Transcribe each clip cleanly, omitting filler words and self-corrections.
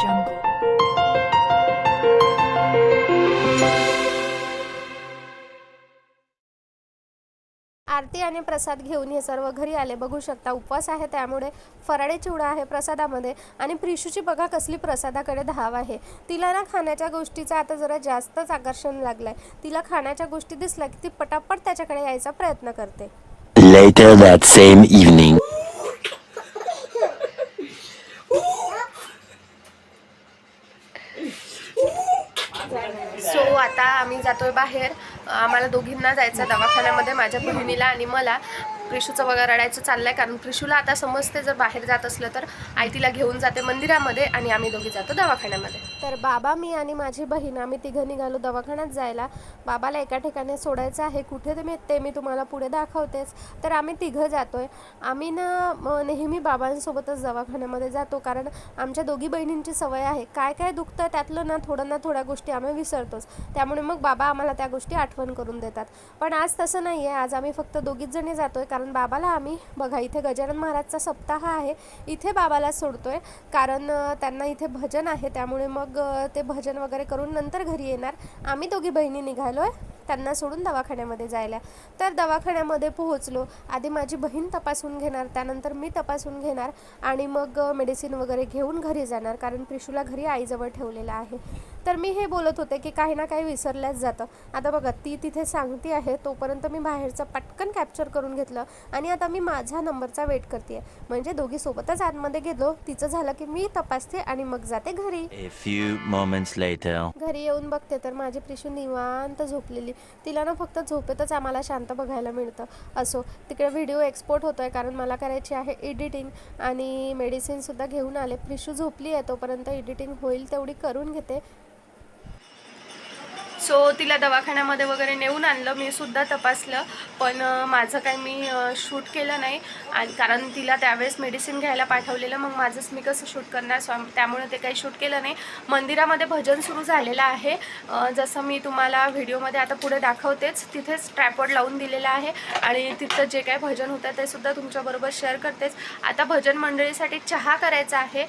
jungle. आरती आणि प्रसाद घेऊन हे सर्व घरी आले. बघू शकता उपवास आहे त्यामुळे फराळी चिवडा आहे प्रसादामध्ये. आणि प्रिशूची बघा कसली प्रसादाकडे धाव आहे. तिला ना खाण्याच्या गोष्टीचं आता जरा जास्तच आकर्षण लागलंय. तिला खाण्याच्या गोष्टी दिसल्या की ती पटापट त्याच्याकडे यायचा प्रयत्न करते. Later that same evening. So आता आम्ही जातोय बाहेर. आम्हाला दोघींना जायचं दवाखान्यामध्ये, माझ्या बहिणीला आणि मला. प्रिशूचं वगैरे रडायचं चाललंय कारण प्रिशूला आता समजते जर बाहेर जात असलं तर आई तिला घेऊन जाते मंदिरामध्ये आणि आम्ही दोघी जातो दवाखान्यामध्ये. तर बाबा, मी आणि माझी बहीण आम्ही तिघं निघालो दवाखान्यात जायला. बाबाला एका ठिकाणी सोडायचं आहे, कुठे ते मी तुम्हाला पुढे दाखवतेच. तर आम्ही तिघं जातोय. आम्ही ना नेहमी बाबांसोबतच दवाखान्यामध्ये जातो कारण आमच्या दोघी बहिणींची सवय आहे. काय काय दुखतं त्यातलं ना थोड्या गोष्टी आम्ही विसरतोच. त्यामुळे मग बाबा आम्हाला त्या गोष्टी आठवण करून देतात. पण आज तसं नाही आहे. आज आम्ही फक्त दोघीच जणी जातोय कारण बाबाला आम्ही बघा इथे गजानन महाराजचा सप्ताह आहे, इथे बाबाला सोडतोय कारण त्यांना इथे भजन आहे. त्यामुळे मग ते भजन वगैरे करून नंतर घरी येणार. आम्ही दोघी बहिणी निघालोय त्यांना सोडून दवाखान्यामध्ये जायला. तर दवाखान्यामध्ये पोहोचलो. आधी माझी बहीण तपासून घेणार, त्यानंतर मी तपासून घेणार आणि मग मेडिसिन वगैरे घेऊन घरी जाणार कारण प्रिशूला घरी आईजवळ ठेवलेलं आहे. तर मी हे बोलत होते की काही ना काही विसरल्याच जातं. आता बघा ती तिथे सांगते आहे तोपर्यंत मी बाहेरचं पटकन कॅप्चर करून घेतलं आणि आता मी माझ्या नंबरचा वेट करते. म्हणजे दोघी सोबतच आतमध्ये गेलो. तिचं झालं की मी तपासते आणि मग जाते घरी. A few moments later. घरी येऊन बघते तर माझी प्रिशू निवांत झोपलेली. तिला ना फक्त झोपेतच आम्हाला शांत बघायला मिळतं. असो, तिकडे व्हिडिओ एक्सपोर्ट होतो आहे कारण मला करायची आहे एडिटिंग आणि मेडिसिनसुद्धा घेऊन आले. प्रिशू झोपली आहे तोपर्यंत एडिटिंग होईल तेवढी करून घेते. सो तिला दवाखान्यामध्ये वगैरे नेऊन आणलं. मी सुद्धा तपासलं पण माझं काही मी शूट केलं नाही आणि कारण तिला त्यावेळेस मेडिसिन घ्यायला पाठवलेलं, मग माझंच मी कसं शूट करणार. त्यामुळे ते काही शूट केलं नाही. मंदिरामध्ये भजन सुरू झालेलं आहे, जसं मी तुम्हाला व्हिडिओमध्ये आता पुढे दाखवतेच. तिथेच ट्रॅपॉड लावून दिलेलं आहे आणि तिथं जे काय भजन होतं ते सुद्धा तुमच्याबरोबर शेअर करतेच. आता भजन मंडळीसाठी चहा करायचा आहे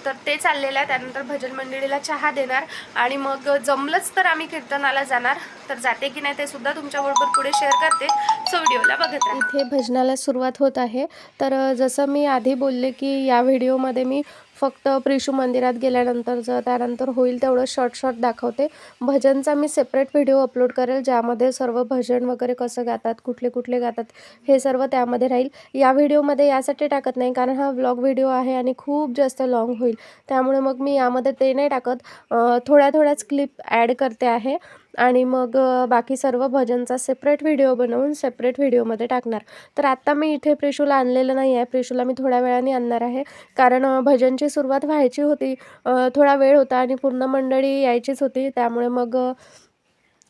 तर ते चाललेलं आहे. त्यानंतर भजन मंडळीला चहा देणार आणि मग जमलंच तर आम्ही कीर्तनाला जाणार. तर जाते की नाही ते सुद्धा तुमच्याबरोबर पुढे शेअर करते. सो व्हिडिओला बघत राहा. इथे भजनाला सुरुवात होत आहे. तर जसं मी आधी बोलले की या व्हिडिओमध्ये मी फक्त प्रिशू मंदिरात गेल्यानंतरचं त्यानंतर होईल तेवढं शॉर्ट दाखवते. भजनचा मी सेपरेट व्हिडिओ अपलोड करेल ज्यामध्ये सर्व भजन वगैरे कसं गातात, कुठले कुठले गातात हे सर्व त्यामध्ये राहील. या व्हिडिओमध्ये यासाठी टाकत नाही कारण हा व्लॉग व्हिडिओ आहे आणि खूप जास्त लाँग होईल. त्यामुळे मग मी यामध्ये ते नाही टाकत. थोड्याच क्लिप ॲड करते आहे आणि मग बाकी सर्व भजनचा सेपरेट व्हिडिओ बनवून सेपरेट व्हिडिओमध्ये टाकणार. तर आत्ता मी इथे प्रिशूला आणलेलं नाही आहे. प्रिशूला मी थोड्या वेळाने आणणार आहे कारण भजनची सुरुवात व्हायची होती. थोडा वेळ होता आणि पूर्ण मंडळी यायचीच होती. त्यामुळे मग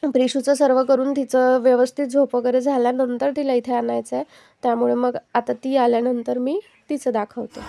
प्रिशूचं सर्व करून तिचं व्यवस्थित झोप वगैरे झाल्यानंतर तिला इथे आणायचं आहे. त्यामुळे मग आता ती आल्यानंतर मी तिचं दाखवते.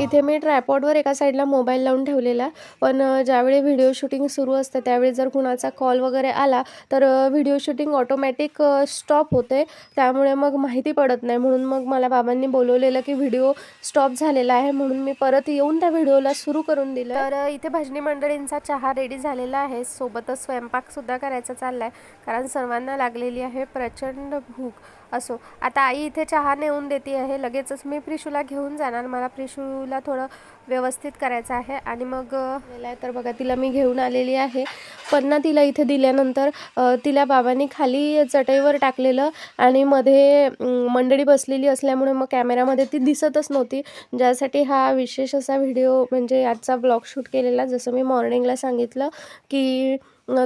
इथे मी ट्रायपॉडवर एका साईडला मोबाईल लावून ठेवलेला, पण ज्यावेळी व्हिडिओ शूटिंग सुरू असते त्यावेळी जर कुणाचा कॉल वगैरे आला तर व्हिडिओ शूटिंग ऑटोमॅटिक स्टॉप होते. त्यामुळे मग माहिती पडत नाही. म्हणून मग मला बाबांनी बोलवलेलं की व्हिडिओ स्टॉप झालेला आहे म्हणून मी परत येऊन त्या व्हिडिओला सुरू करून दिलं. तर इथे भजनी मंडळींचा चहा रेडी झालेला आहे. सोबतच स्वयंपाकसुद्धा करायचा चालला आहे कारण सर्वांना लागलेली आहे प्रचंड भूक. असो, आता आई इथे चहा नेऊन देते आहे. लगेचच मी प्रिशूला घेऊन जाणार. मला प्रिशूला थोडं व्यवस्थित करायचं आहे आणि मग तर बघा तिला मी घेऊन आलेली आहे. पण ना तिला इथे दिल्यानंतर तिला बाबांनी खाली चटईवर टाकलेलं आणि मध्ये मंडळी बसलेली असल्यामुळे मग कॅमेरामध्ये ती दिसतच नव्हती. ज्यासाठी हा विशेष असा व्हिडिओ म्हणजे आजचा ब्लॉग शूट केलेला. जसं मी मॉर्निंगला सांगितलं की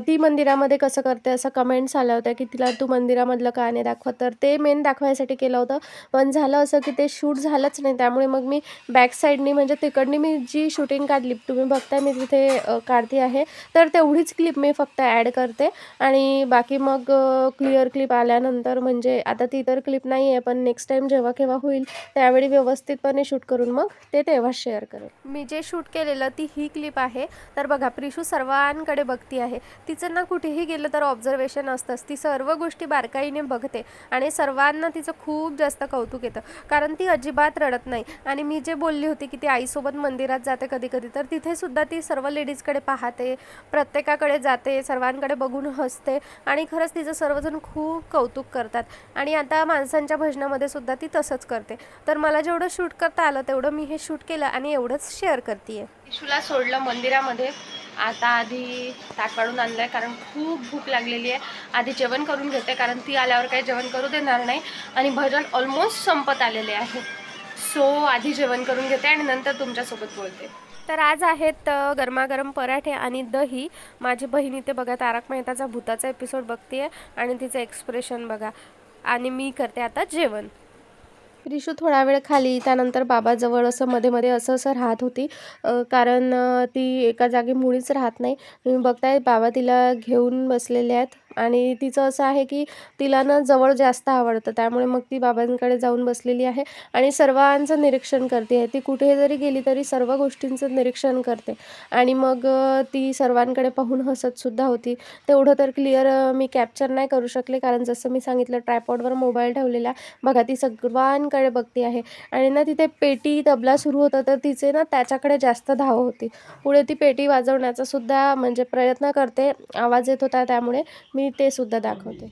ती मंदिरामध्ये कसं करते असं कमेंट्स आल्या होत्या की तिला तू मंदिरामधलं का नाही दाखवत, तर ते मेन दाखवायसाठी केलं होतं. पण झालं असं की ते शूट झालंच नाही. त्यामुळे मग मी बॅक साईडनी म्हणजे तिकडनी मी जी शूटिंग काढली तुम्ही बघताय मी तिथे काढते आहे, तर तेवढीच क्लिप मी फक्त ॲड करते आणि बाकी मग क्लिअर क्लिप आल्यानंतर म्हणजे आता ती तर क्लिप नाही आहे, पण नेक्स्ट टाईम जेव्हा केव्हा होईल त्यावेळी व्यवस्थितपणे शूट करून मग ते तेव्हाच शेअर करेल. मी जे शूट केलेलं ती ही क्लिप आहे. तर बघा प्रिशू सर्वांकडे बघती आहे. तिचं ना कुठेही गेलं तर ऑब्झर्वेशन असतंच. ती सर्व गोष्टी बारकाईने बघते आणि सर्वांना तिचं खूप जास्त कौतुक येतं, कारण ती अजिबात रडत नाही. आणि मी जे बोलली होती की ती आईसोबत मंदिरात जाते कधी कधी, तर तिथे सुद्धा ती सर्व लेडीजकडे पाहते, प्रत्येकाकडे जाते, सर्वांकडे बघून हसते आणि खरंच तिचं सर्वजण खूप कौतुक करतात. आणि आता माणसांच्या भजनामध्ये सुद्धा ती तसंच करते. तर मला जेवढं शूट करता आलं तेवढं मी हे शूट केलं आणि एवढंच शेअर करते आहे. प्रिशूला सोडलं मंदिरामध्ये. आता आधी ताट काढून आणलं आहे कारण खूप भूक लागलेली आहे. आधी जेवण करून घेते कारण ती आल्यावर काही जेवण करू देणार नाही आणि भजन ऑलमोस्ट संपत आलेले आहे. सो आधी जेवण करून घेते आणि नंतर तुमच्यासोबत बोलते. तर आज आहेत गरमागरम पराठे आणि दही. माझी बहीण इथे बघा तारक मेहताचा भूताचा एपिसोड बघते आणि तिचं एक्सप्रेशन बघा. आणि मी करते आता जेवण. रिशू थोडा वेळ खाली, त्यानंतर बाबाजवळ असं मध्ये मध्ये असं राहत होती, कारण ती एका जागी मुळीच राहत नाही. तुम्ही बघताय बाबा तिला घेऊन बसलेले आहेत आणि तिचं असं आहे की तिला ना जवळ जास्त आवडतं, त्यामुळे मग ती बाबांकडे जाऊन बसलेली आहे आणि सर्वांचं निरीक्षण करते आहे. ती कुठे जरी गेली तरी सर्व गोष्टींचं निरीक्षण करते आणि मग ती सर्वांकडे पाहून हसतसुद्धा होती. तेवढं तर क्लिअर मी कॅप्चर नाही करू शकले, कारण जसं मी सांगितलं ट्रायपॉडवर मोबाईल ठेवलेला. बघा ती सर्वांकडे बघते आहे आणि ना तिथे पेटी तबला सुरू होतं, तर तिचे ना त्याच्याकडे जास्त धाव होती. पुढे ती पेटी वाजवण्याचा सुद्धा म्हणजे प्रयत्न करते, आवाज येत होता त्यामुळे मी ते सुद्धा दाखवते.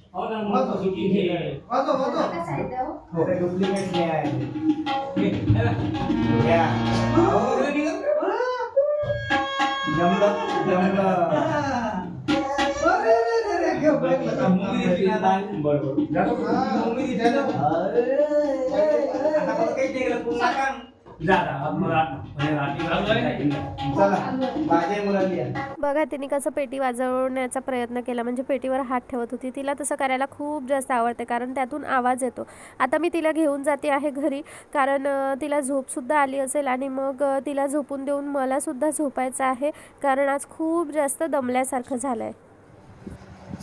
बघा तिने कसं पेटी वाजवण्याचा प्रयत्न केला, म्हणजे पेटीवर हात ठेवत होती. तिला तसं करायला खूप जास्त आवडते कारण त्यातून आवाज येतो. आता मी तिला घेऊन जाते आहे घरी, कारण तिला झोपसुद्धा आली असेल आणि मग तिला झोपून देऊन मलासुद्धा झोपायचं आहे, कारण आज खूप जास्त दमल्यासारखं झालं आहे.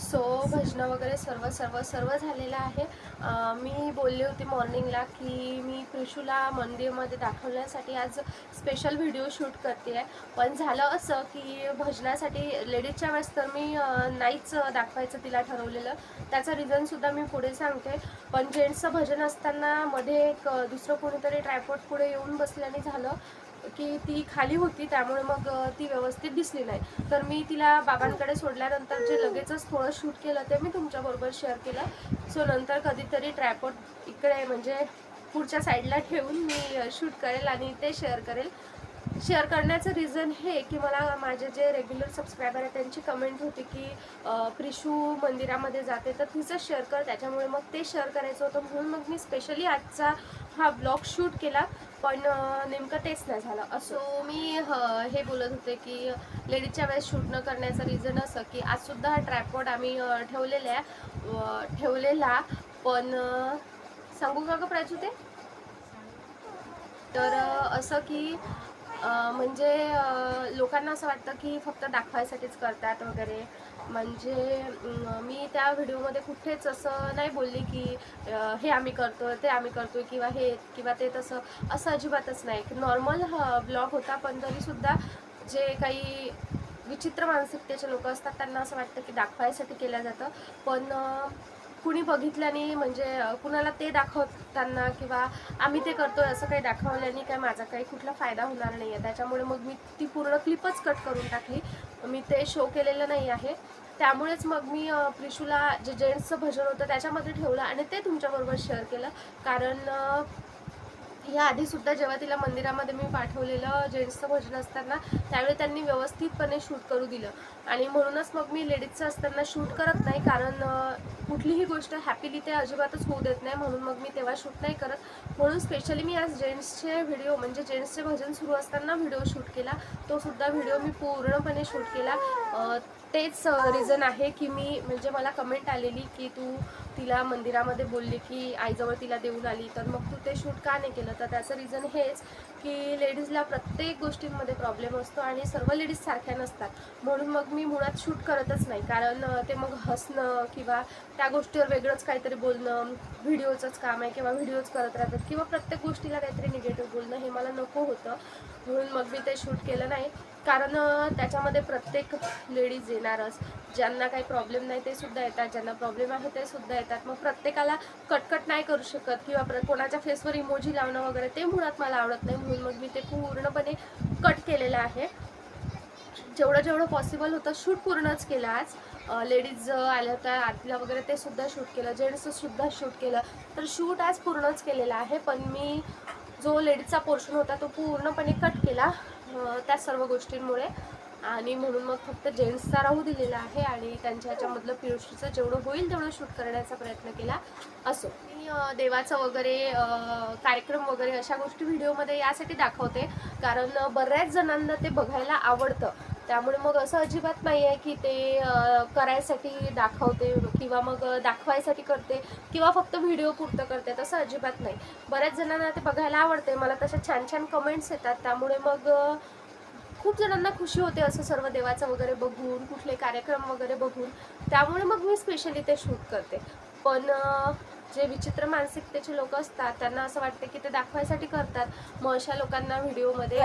सो भजनं वगैरे सर्व झालेलं आहे. मी बोलली होती मॉर्निंगला की मी प्रिशूला मंदिरमध्ये दाखवण्यासाठी आज स्पेशल व्हिडिओ शूट करते आहे. पण झालं असं की भजनासाठी लेडीजच्या वेळेस तर मी नाहीच दाखवायचं तिला ठरवलेलं. त्याचं रिझनसुद्धा मी पुढे सांगते. पण जेंट्सचं भजन असताना मध्ये एक दुसरं कोणीतरी ट्रायपॉड पुढे येऊन बसल्याने झालं की ती खाली होती, त्यामुळे मग ती व्यवस्थित दिसली नाही. तर मी तिला बाबांकडे सोडल्यानंतर जे लगेचच थोडं शूट केलं ते मी तुमच्याबरोबर शेअर केलं. सो नंतर कधीतरी ट्रायपॉड इकडे म्हणजे पुढच्या साईडला ठेवून मी शूट करेल आणि ते शेअर करेल. शेअर करण्याचं रिझन हे की मला माझे जे रेग्युलर सबस्क्रायबर आहेत त्यांची कमेंट होती की प्रिशू मंदिरामध्ये जाते तर तिचं शेअर कर, त्याच्यामुळे मग ते शेअर करायचं होतं, म्हणून मग मी स्पेशली आजचा हा ब्लॉग शूट केला. पण नेमकं तेच नाही झालं. असो मी हे बोलत होते की लेडीजच्या वेळेस शूट न करण्याचं रिझन असं की आजसुद्धा हा ट्रायपॉड आम्ही ठेवलेला पण सांगू का प्राजू ते? तर असं की म्हणजे लोकांना असं वाटतं की फक्त दाखवायसाठीच करतात वगैरे. म्हणजे मी त्या व्हिडिओमध्ये कुठेच असं नाही बोलली की हे आम्ही करतो ते आम्ही करतो किंवा हे किंवा ते तसं, असं अजिबातच नाही. नॉर्मल ब्लॉग होता, पण तरीसुद्धा जे काही विचित्र मानसिकतेचे लोक असतात त्यांना असं वाटतं की दाखवायसाठी केलं जातं. पण कुणी बघितल्याने म्हणजे कुणाला ते दाखवताना किंवा आम्ही ते करतोय असं काही दाखवल्याने काय माझा काही कुठला फायदा होणार नाही आहे. त्याच्यामुळे मग मी ती पूर्ण क्लिपच कट करून टाकली. मी ते शो केलेलं नाही आहे. त्यामुळेच मग मी प्रिशूला जे जेंट्सचं भजन होतं त्याच्यामध्ये ठेवलं आणि ते तुमच्याबरोबर शेअर केलं. कारण या आधीसुद्धा जेव्हा तिला मंदिरामध्ये मी पाठवलेलं जेंट्सचं भजन असताना त्यावेळी त्यांनी व्यवस्थितपणे शूट करू दिलं आणि म्हणूनच मग मी लेडीजचं असताना शूट करत नाही, कारण कुठलीही गोष्ट हॅपीली ते अजिबातच होऊ देत नाही, म्हणून मग मी तेव्हा शूट नाही करत. म्हणून स्पेशली मी आज जेंट्सचे व्हिडिओ म्हणजे जेंट्सचे भजन सुरू असताना व्हिडिओ शूट केला, तो सुद्धा व्हिडिओ मी पूर्णपणे शूट केला. तेच रिझन आहे की मी म्हणजे मला कमेंट आलेली की तू तिला मंदिरामध्ये बोलली की आईजवळ तिला देऊन आली, तर मग तू ते शूट का नाही केलं. तर त्याचं रिझन हेच की लेडीजला प्रत्येक गोष्टींमध्ये प्रॉब्लेम असतो आणि सर्व लेडीज सारख्या नसतात, म्हणून मग मी मुळात शूट करतच नाही. कारण ते मग हसणं किंवा त्या गोष्टीवर वेगळंच काहीतरी बोलणं व्हिडिओचंच काम आहे किंवा व्हिडिओज करत राहतात किंवा प्रत्येक गोष्टीला काहीतरी निगेटिव्ह बोलणं हे मला नको होतं, म्हणून मग मी ते शूट केलं नाही. कारण त्याच्यामध्ये प्रत्येक लेडीज येणारच, ज्यांना काही प्रॉब्लेम नाही ते सुद्धा येतात, ज्यांना प्रॉब्लेम आहे ते सुद्धा येतात. मग प्रत्येकाला कटकट नाही करू शकत किंवा कोणाच्या फेसवर इमोजी लावणं वगैरे ते मुळात मला आवडत नाही, म्हणून मग मी ते पूर्णपणे कट केलेलं आहे. जेवढं पॉसिबल होतं शूट पूर्णच केलं आज. लेडीज आल्या होत्या आरतीला वगैरे ते सुद्धा शूट केलं, जेंट्सचं सुद्धा शूट केलं, तर शूट आज पूर्णच केलेला आहे. पण मी जो लेडीजचा पोर्शन होता तो पूर्णपणे कट केला त्या सर्व गोष्टींमुळे, आणि म्हणून मग फक्त जेंट्सचा राहू दिलेला आहे आणि त्यांच्या ह्याच्यामधलं पियुषचं जेवढं होईल तेवढं शूट करण्याचा प्रयत्न केला. असो, मी देवाचं वगैरे कार्यक्रम वगैरे अशा गोष्टी व्हिडिओमध्ये यासाठी दाखवते कारण बऱ्याच जणांना ते बघायला आवडतं, त्यामुळे मग असं अजिबात नाही आहे की ते करायसाठी दाखवते किंवा मग दाखवायसाठी करते किंवा फक्त व्हिडिओ पुरतं करते, तसं अजिबात नाही. बऱ्याच जणांना ते बघायला आवडते, मला तशा छान छान कमेंट्स येतात, त्यामुळे मग खूप जणांना खुशी होते असं सर्व देवाचं वगैरे बघून, कुठले कार्यक्रम वगैरे बघून, त्यामुळे मग मी स्पेशली ते शूट करते. पण जे विचित्र मानसिकतेचे लोक असतात त्यांना असं वाटते की ते दाखवायसाठी करतात, मग अशा लोकांना व्हिडिओमध्ये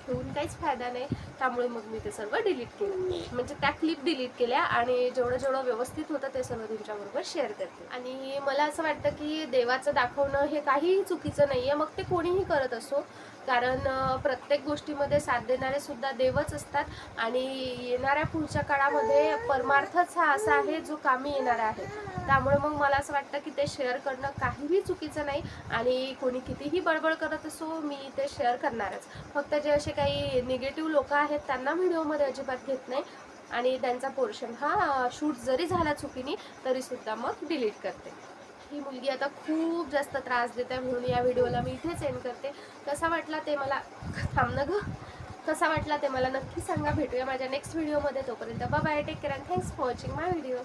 ठेवून काहीच फायदा नाही, त्यामुळे मग मी ते सर्व डिलीट केलं, म्हणजे त्या क्लिप डिलीट केल्या आणि जेवढं व्यवस्थित होतं ते सर्व तुमच्याबरोबर शेअर करते. आणि मला असं वाटतं की देवाचं दाखवणं हे काहीही चुकीचं नाही आहे, मग ते कोणीही करत असो, कारण प्रत्येक गोष्टीमध्ये साथ देणारे सुद्धा देवच असतात आणि येणाऱ्या पुढच्या काळामध्ये परमार्थच हा असा आहे जो कामी येणारा आहे. त्यामुळे मग मला असं वाटतं की ते शेअर करणं काहीही चुकीचं नाही आणि कोणी कितीही बडबड करत असो मी ते शेअर करणारच. फक्त जे असे काही निगेटिव्ह लोक आहेत त्यांना व्हिडिओमध्ये अजिबात घेत नाही आणि त्यांचा पोर्शन हा शूट जरी झाला चुकीने तरीसुद्धा मग डिलीट करते. ही मुलगी आता खूप जास्त त्रास देते, म्हणून या व्हिडिओला मी इथेच एंड करते. कसा वाटला ते मला थांबणं ग कसा वाटला ते मला नक्की सांगा. भेटूया माझ्या नेक्स्ट व्हिडिओमध्ये, तोपर्यंत bye bye, take care and thanks for watching my video.